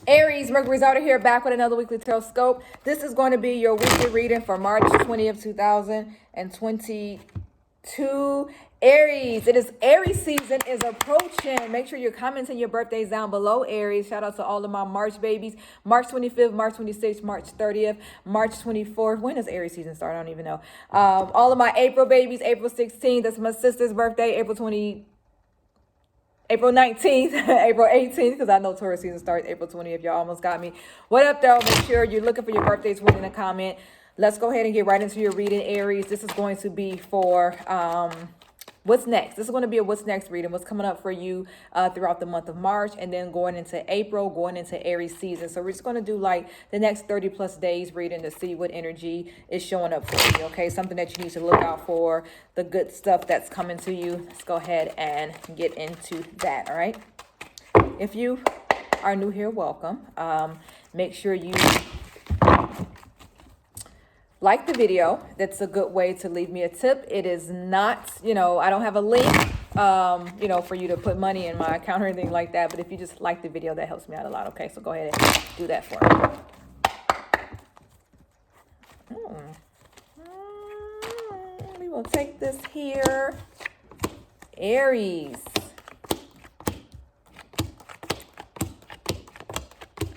Aries, Mercury's out of here, back with another weekly tarot scope. This is going to be your weekly reading for March 20th, 2022. Aries, it is Aries season is approaching. Make sure you're commenting your birthdays down below, Aries. Shout out to all of my March babies. March 25th, March 26th, March 30th, March 24th. When does Aries season start? I don't even know. All of my April babies, April 16th. That's my sister's birthday, April 19th, April 18th, because I know Taurus season starts April 20th. Y'all almost got me. What up, though? Make sure you're looking for your birthdays within a comment. Let's go ahead and get right into your reading, Aries. This is going to be for what's next. This is going to be a what's next reading. What's coming up for you throughout the month of March, and then going into April, going into Aries season. So we're just going to do like the next 30 plus days reading to see what energy is showing up for you. Okay, something that you need to look out for, the good stuff that's coming to you. Let's go ahead and get into that. All right. If you are new here, welcome. Make sure you like the video. That's a good way to leave me a tip. It is not, I don't have a link, for you to put money in my account or anything like that. But if you just like the video, that helps me out a lot. Okay, so go ahead and do that for me. We will take this here. Aries.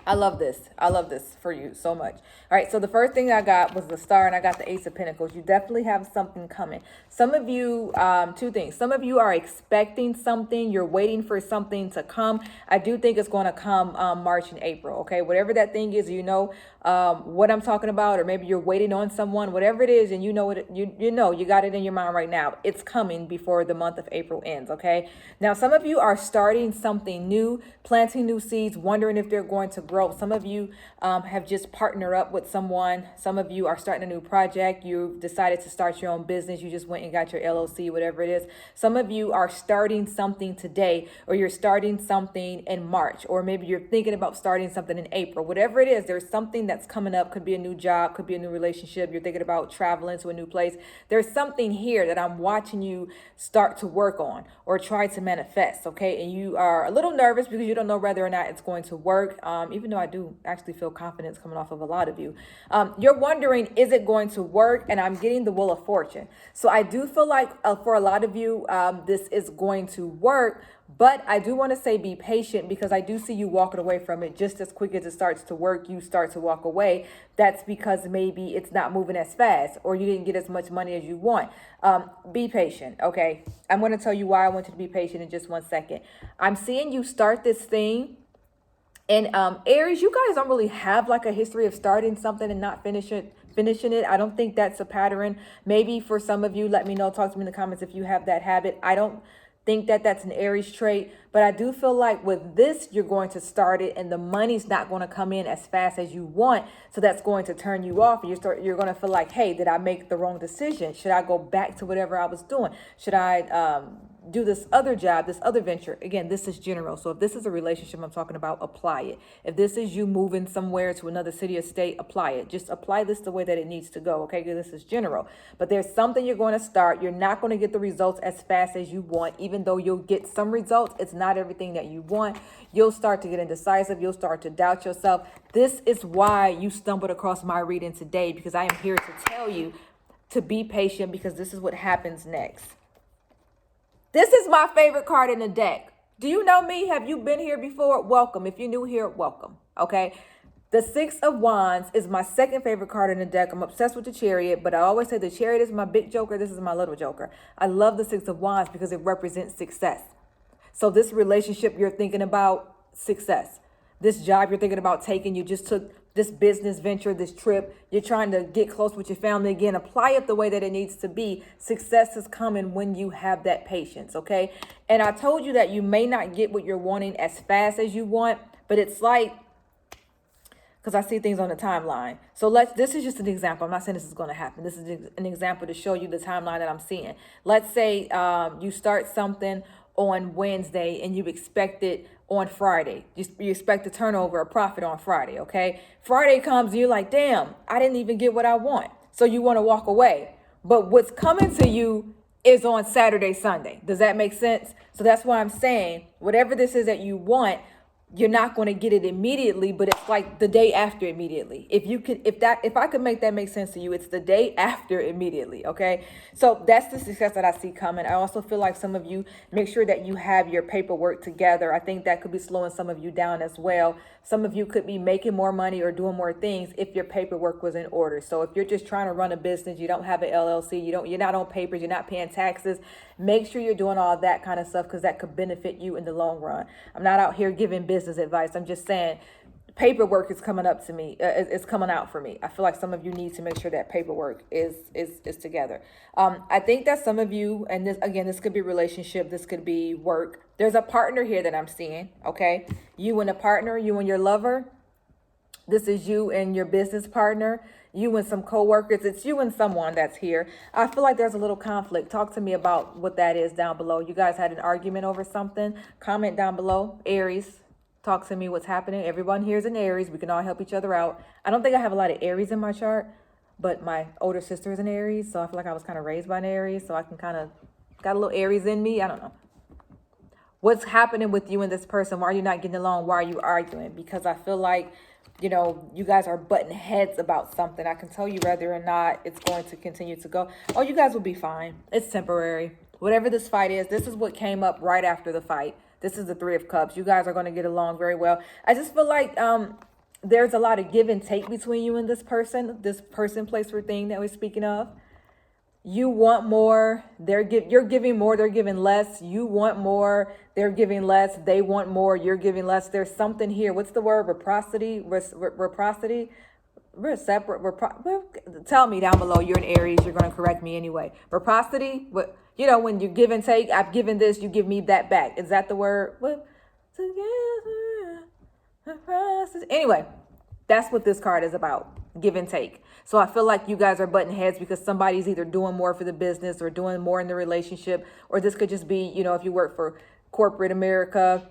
I love this. I love this for you so much. All right, so the first thing I got was the Star, and I got the Ace of Pentacles. You definitely have something coming. Some of you, two things. Some of you are expecting something. You're waiting for something to come. I do think it's going to come March and April, okay? Whatever that thing is, what I'm talking about, or maybe you're waiting on someone, whatever it is, and you got it in your mind right now. It's coming before the month of April ends, okay? Now, some of you are starting something new, planting new seeds, wondering if they're going to grow. Some of you have just partnered up with someone. Some of you are starting a new project. You've decided to start your own business. You just went and got your LLC, whatever it is. Some of you are starting something today, or you're starting something in March, or maybe you're thinking about starting something in April. Whatever it is, there's something that's coming up. Could be a new job, could be a new relationship. You're thinking about traveling to a new place. There's something here that I'm watching you start to work on or try to manifest, okay? And you are a little nervous because you don't know whether or not it's going to work, even though I do actually feel confidence coming off of a lot of you. You're wondering, is it going to work? And I'm getting the Wheel of Fortune. So I do feel like for a lot of you, this is going to work. But I do want to say be patient, because I do see you walking away from it just as quick as it starts to work. You start to walk away. That's because maybe it's not moving as fast, or you didn't get as much money as you want. Be patient, okay? I'm going to tell you why I want you to be patient in just 1 second. I'm seeing you start this thing. And Aries, you guys don't really have like a history of starting something and not finishing it. I don't think that's a pattern. Maybe for some of you, let me know, talk to me in the comments if you have that habit. I don't think that that's an Aries trait, but I do feel like with this, you're going to start it and the money's not going to come in as fast as you want. So that's going to turn you off. And you're going to feel like, hey, did I make the wrong decision? Should I go back to whatever I was doing? Should I do this other job, this other venture? Again, this is general. So if this is a relationship I'm talking about, apply it. If this is you moving somewhere to another city or state, apply it. Just apply this the way that it needs to go, okay? Because this is general. But there's something you're going to start. You're not going to get the results as fast as you want. Even though you'll get some results, it's not everything that you want. You'll start to get indecisive. You'll start to doubt yourself. This is why you stumbled across my reading today, because I am here to tell you to be patient, because this is what happens next. This is my favorite card in the deck. Do you know me? Have you been here before? Welcome. If you're new here, welcome. Okay. The Six of Wands is my second favorite card in the deck. I'm obsessed with the Chariot, but I always say the Chariot is my big joker. This is my little joker. I love the Six of Wands because it represents success. So this relationship you're thinking about, success. This job you're thinking about taking, you just took this business venture, this trip, you're trying to get close with your family again, apply it the way that it needs to be. Success is coming when you have that patience, okay? And I told you that you may not get what you're wanting as fast as you want, but it's like, because I see things on the timeline. So this is just an example. I'm not saying this is going to happen. This is an example to show you the timeline that I'm seeing. Let's say you start something on Wednesday and you expect it on Friday. You expect a turnover, a profit on Friday, okay? Friday comes and you're like, damn, I didn't even get what I want. So you want to walk away. But what's coming to you is on Saturday, Sunday. Does that make sense? So that's why I'm saying whatever this is that you want, you're not going to get it immediately, but it's like the day after immediately. If I could make that make sense to you, it's the day after immediately. Okay. So that's the success that I see coming. I also feel like some of you make sure that you have your paperwork together. I think that could be slowing some of you down as well. Some of you could be making more money or doing more things if your paperwork was in order. So if you're just trying to run a business, you don't have an LLC, you're not on papers, you're not paying taxes, make sure you're doing all that kind of stuff, because that could benefit you in the long run. I'm not out here giving business advice. I'm just saying paperwork is coming up to me. It's coming out for me. I feel like some of you need to make sure that paperwork is together. I think that some of you, and this could be relationship, this could be work. There's a partner here that I'm seeing. Okay, you and a partner, you and your lover. This is you and your business partner, you and some coworkers. It's you and someone that's here. I feel like there's a little conflict. Talk to me about what that is down below. You guys had an argument over something. Comment down below. Aries, talk to me what's happening. Everyone here is an Aries. We can all help each other out. I don't think I have a lot of Aries in my chart, but my older sister is an Aries. So I feel like I was kind of raised by an Aries. So I can kind of got a little Aries in me. I don't know. What's happening with you and this person? Why are you not getting along? Why are you arguing? Because I feel like, you guys are butting heads about something. I can tell you whether or not it's going to continue to go. Oh, you guys will be fine. It's temporary. Whatever this fight is, this is what came up right after the fight. This is the Three of Cups. You guys are going to get along very well. I just feel like there's a lot of give and take between you and this person, place, or thing that we're speaking of. You want more, you're giving more, they're giving less. You want more, they're giving less. They want more, you're giving less. There's something here. What's the word? Reciprocity? Tell me down below. You're an Aries. You're going to correct me anyway. Reciprocity? What? When you give and take, I've given this, you give me that back. Is that the word? Together. Anyway, that's what this card is about. Give and take. So I feel like you guys are butting heads because somebody's either doing more for the business or doing more in the relationship. Or this could just be, if you work for corporate America,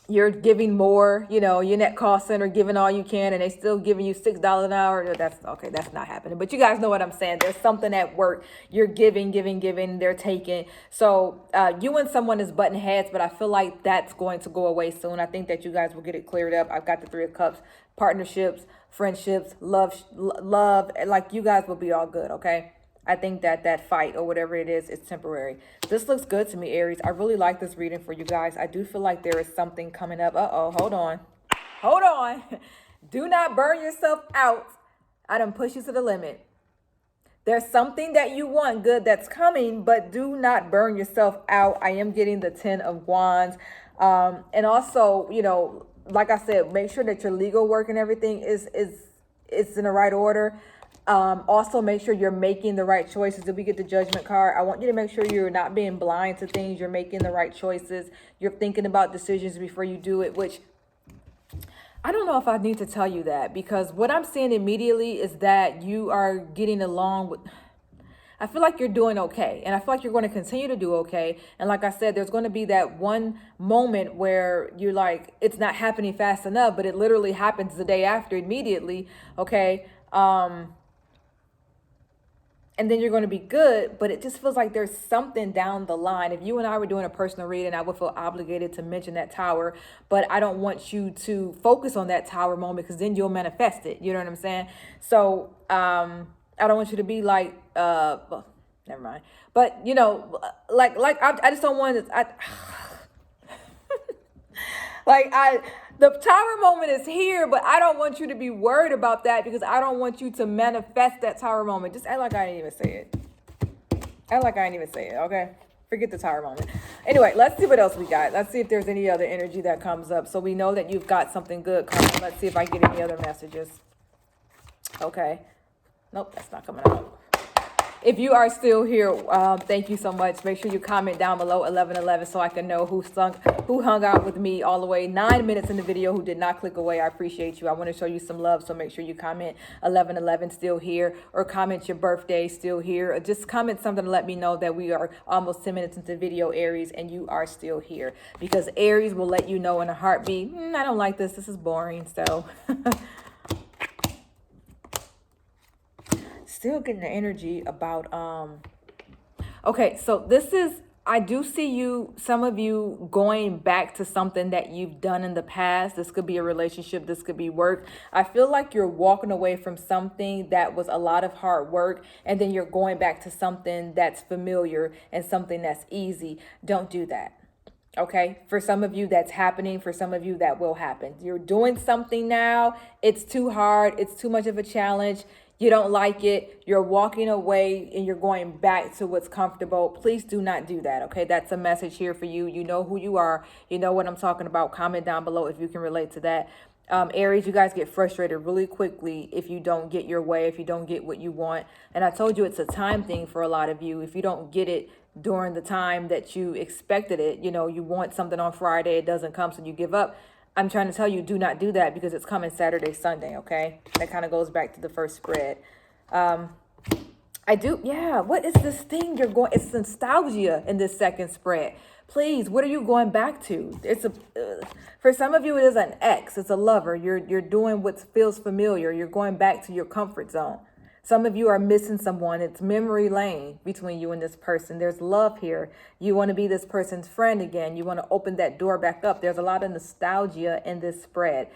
you're giving more, you're in that call center giving all you can and they still giving you $6 an hour. That's okay. That's not happening. But you guys know what I'm saying. There's something at work. You're giving, they're taking. So you and someone is butting heads, but I feel like that's going to go away soon. I think that you guys will get it cleared up. I've got the Three of Cups, partnerships, friendships, love, like you guys will be all good. Okay. I think that fight or whatever it is temporary. This looks good to me, Aries. I really like this reading for you guys. I do feel like there is something coming up. Hold on. Do not burn yourself out. I done push you to the limit. There's something that you want good that's coming, but do not burn yourself out. I am getting the 10 of Wands. And also, like I said, make sure that your legal work and everything is in the right order. Also make sure you're making the right choices. If we get the Judgment card, I want you to make sure you're not being blind to things. You're making the right choices. You're thinking about decisions before you do it, which I don't know if I need to tell you that, because what I'm seeing immediately is that you are getting along with, I feel like you're doing okay. And I feel like you're going to continue to do okay. And like I said, there's going to be that one moment where you're like, it's not happening fast enough, but it literally happens the day after immediately. Okay. And then you're going to be good, but it just feels like there's something down the line. If you and I were doing a personal reading, I would feel obligated to mention that tower, but I don't want you to focus on that tower moment because then you'll manifest it. You know what I'm saying? So I don't want you to be like, well, never mind. But, I just don't want to, the tower moment is here, but I don't want you to be worried about that because I don't want you to manifest that tower moment. Just act like I didn't even say it. Okay? Forget the tower moment. Anyway, let's see what else we got. Let's see if there's any other energy that comes up. So we know that you've got something good coming. Let's see if I get any other messages. Okay. Nope, that's not coming out. If you are still here, thank you so much. Make sure you comment down below 1111 so I can know who hung out with me all the way 9 minutes in the video, who did not click away. I appreciate you. I want to show you some love, so make sure you comment 1111 still here, or comment your birthday still here, or just comment something to let me know that we are almost 10 minutes into the video, Aries, and you are still here, because Aries will let you know in a heartbeat, I don't like this. This is boring. So still getting the energy about okay, so this is I do see you, some of you going back to something that you've done in the past. This could be a relationship, this could be work. I feel like you're walking away from something that was a lot of hard work, and then you're going back to something that's familiar and something that's easy. Don't do that. Okay, for some of you that's happening, for some of you that will happen. You're doing something now, it's too hard, it's too much of a challenge, you don't like it, you're walking away and you're going back to what's comfortable. Please do not do that. Okay, that's a message here for you. You know who you are, you know what I'm talking about. Comment down below if you can relate to that. Aries, you guys get frustrated really quickly if you don't get your way, if you don't get what you want. And I told you it's a time thing for a lot of you. If you don't get it during the time that you expected it, you know, you want something on Friday, it doesn't come, so you give up. I'm trying to tell you, do not do that, because it's coming Saturday, Sunday, okay? That kind of goes back to the first spread. What is this thing you're going, it's nostalgia in this second spread. Please, what are you going back to? For some of you, it is an ex, it's a lover. You're doing what feels familiar. You're going back to your comfort zone. Some of you are missing someone. It's memory lane between you and this person. There's love here. You want to be this person's friend again. You want to open that door back up. There's a lot of nostalgia in this spread.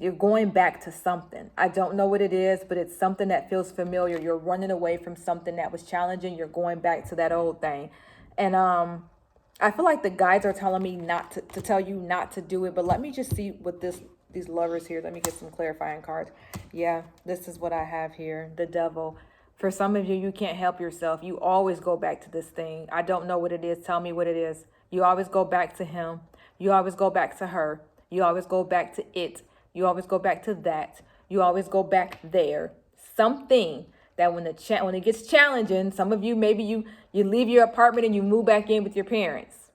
You're going back to something. I don't know what it is, but it's something that feels familiar. You're running away from something that was challenging. You're going back to that old thing. And I feel like the guides are telling me not to tell you not to do it. But let me just see what these lovers here. Let me get some clarifying cards. Yeah, this is what I have here. The devil. For some of you, you can't help yourself. You always go back to this thing. I don't know what it is. Tell me what it is. You always go back to him. You always go back to her. You always go back to it. You always go back to that. You always go back there. Something that when it gets challenging, some of you, maybe you leave your apartment and you move back in with your parents.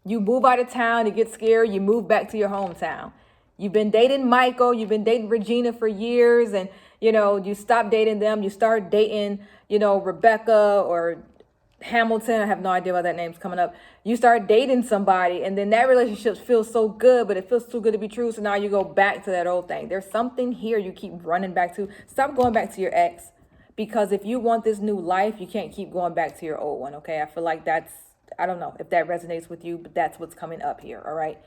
You move out of town, it gets scary, you move back to your hometown. You've been dating Michael, you've been dating Regina for years, and, you know, you stop dating them. You start dating, you know, Rebecca or Hamilton. I have no idea why that name's coming up. You start dating somebody, and then that relationship feels so good, but it feels too good to be true. So now you go back to that old thing. There's something here you keep running back to. Stop going back to your ex, because if you want this new life, you can't keep going back to your old one, okay? I feel like I don't know if that resonates with you, but that's what's coming up here, all right?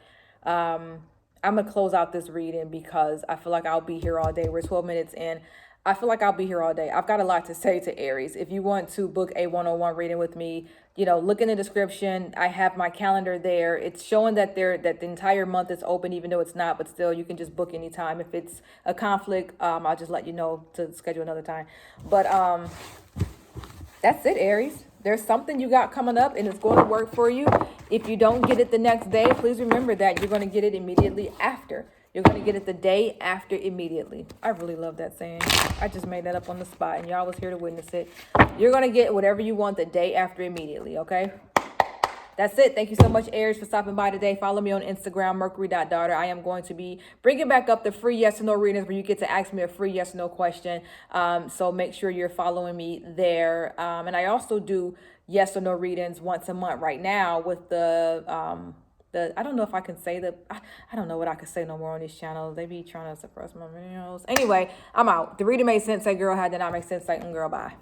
I'm going to close out this reading because I feel like I'll be here all day. We're 12 minutes in. I feel like I'll be here all day. I've got a lot to say to Aries. If you want to book a one-on-one reading with me, you know, look in the description. I have my calendar there. It's showing that the entire month is open, even though it's not, but still you can just book anytime. If it's a conflict, I'll just let you know to schedule another time. But that's it, Aries. There's something you got coming up and it's going to work for you. If you don't get it the next day, please remember that you're going to get it immediately after. You're going to get it the day after immediately. I really love that saying. I just made that up on the spot and y'all was here to witness it. You're going to get whatever you want the day after immediately, okay? That's it. Thank you so much, Aries, for stopping by today. Follow me on Instagram, mercury.daughter. I am going to be bringing back up the free yes or no readings where you get to ask me a free yes or no question. So make sure you're following me there. And I also do yes or no readings once a month right now with I don't know if I can say I don't know what I can say no more on these channels. They be trying to suppress my videos. Anyway, I'm out. The reading made sense. That girl had, did not make sense. Like, girl, bye.